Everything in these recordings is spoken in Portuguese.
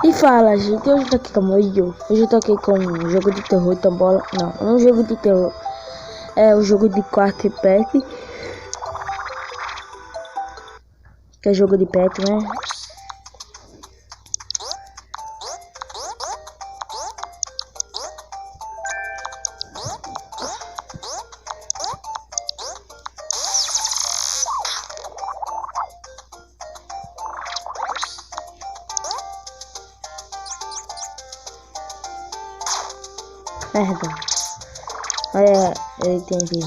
E fala, gente, hoje eu tô aqui com o Mojo. Hoje eu tô aqui com um jogo de terror, tambola. Não, não é um jogo de terror. É um jogo de quarto e pet. Que é jogo de pet, né? Merda. Olha, eu entendi.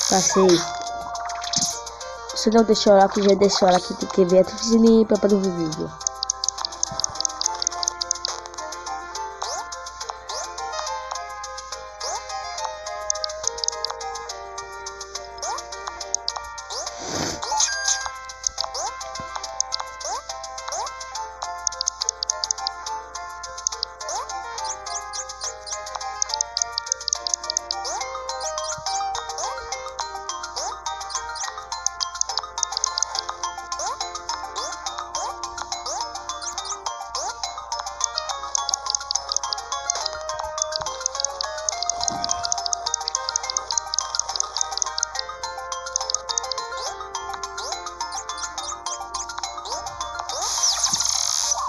Passei. Se não deixou lá, que já deixou lá, que tem que ver a sininho pra poder ver o vídeo.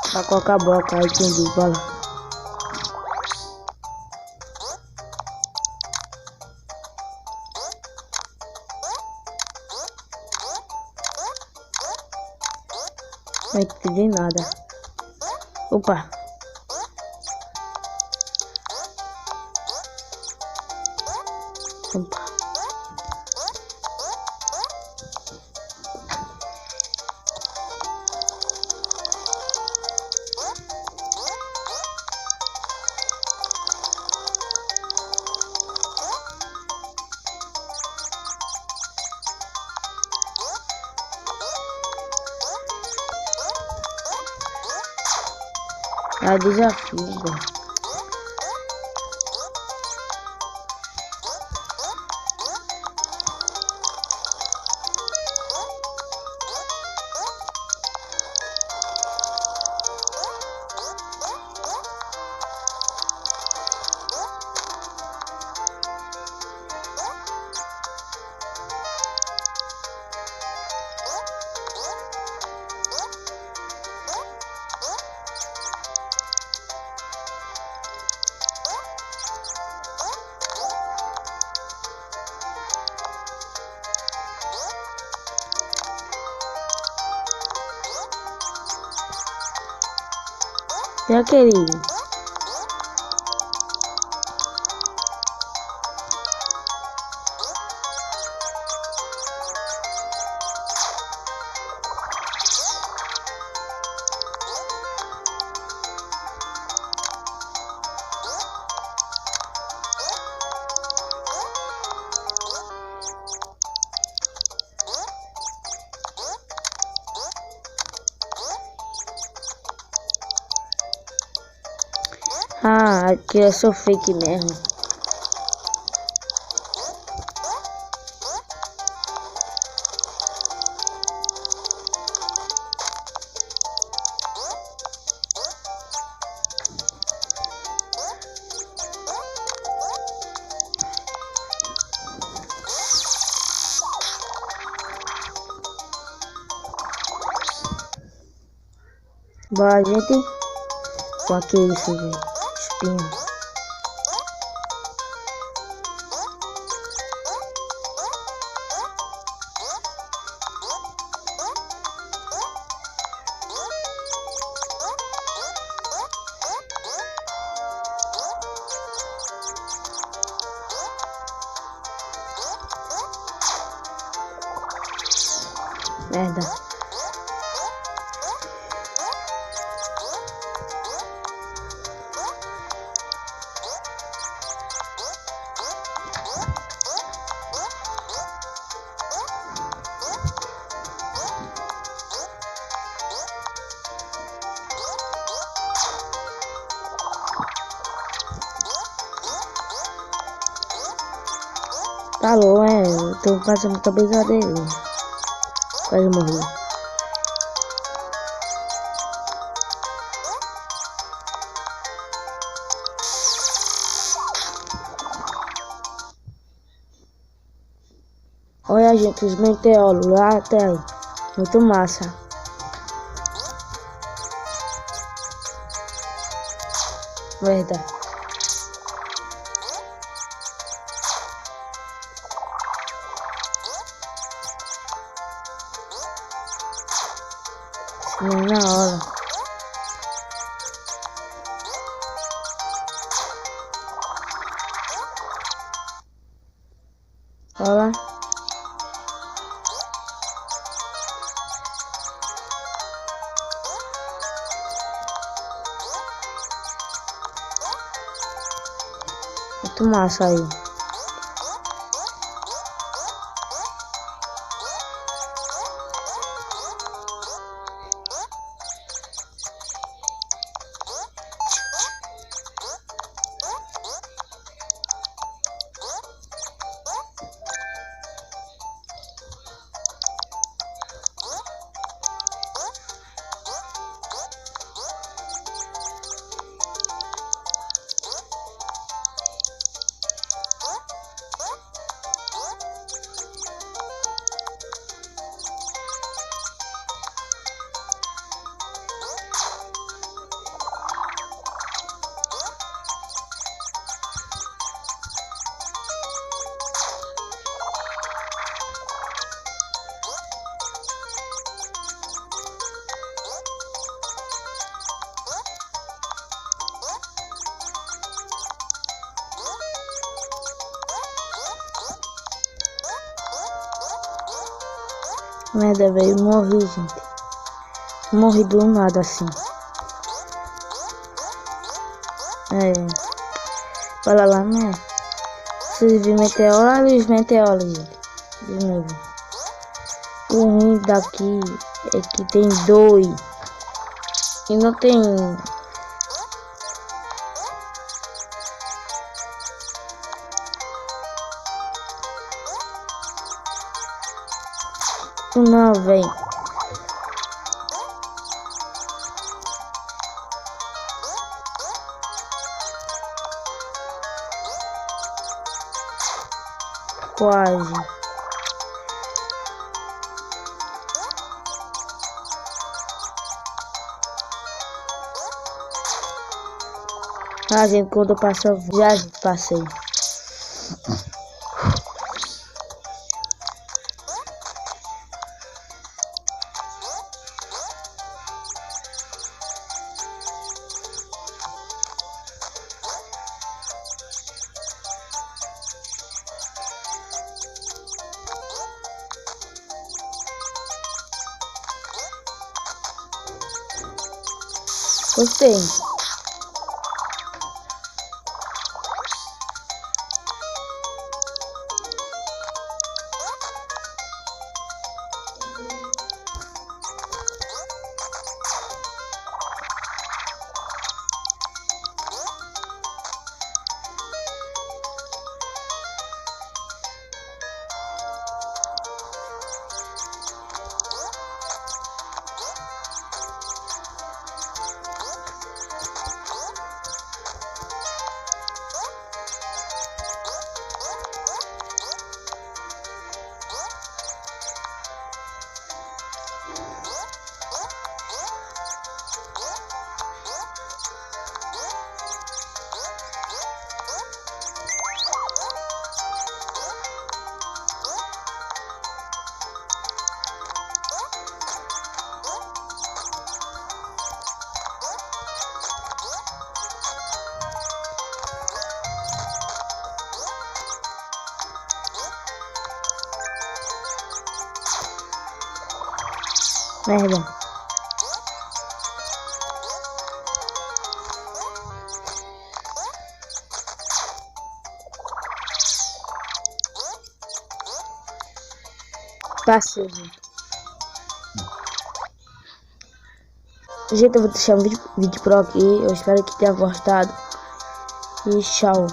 Pra colocar a boca, aí entendi, bola. Não entendi nada. Opa. Opa. É desafio, velho. Já queria. Ah, aqui eu sou fake mesmo. Boa, gente. Qual que é isso, velho? Espinho. Merda. calor, eu tô fazendo muita brincadeira. Quase morri. Olha, gente, os meteoros lá até aí. Muito massa. Verdade. Sim, na hora. Olha lá. Muito massa aí. Merda, velho, morri, gente. Morri do nada assim. Olha lá, né? Vocês viram meteoro? Olha os meteoros, gente. De novo. O ruim daqui é que tem 2. E não tem um. Não, vem. Quase. Gente, quando eu passo, já passei. Gostei. Merda. Passei, gente. Gente, eu vou deixar um vídeo por aqui. Eu espero que tenha gostado. E tchau.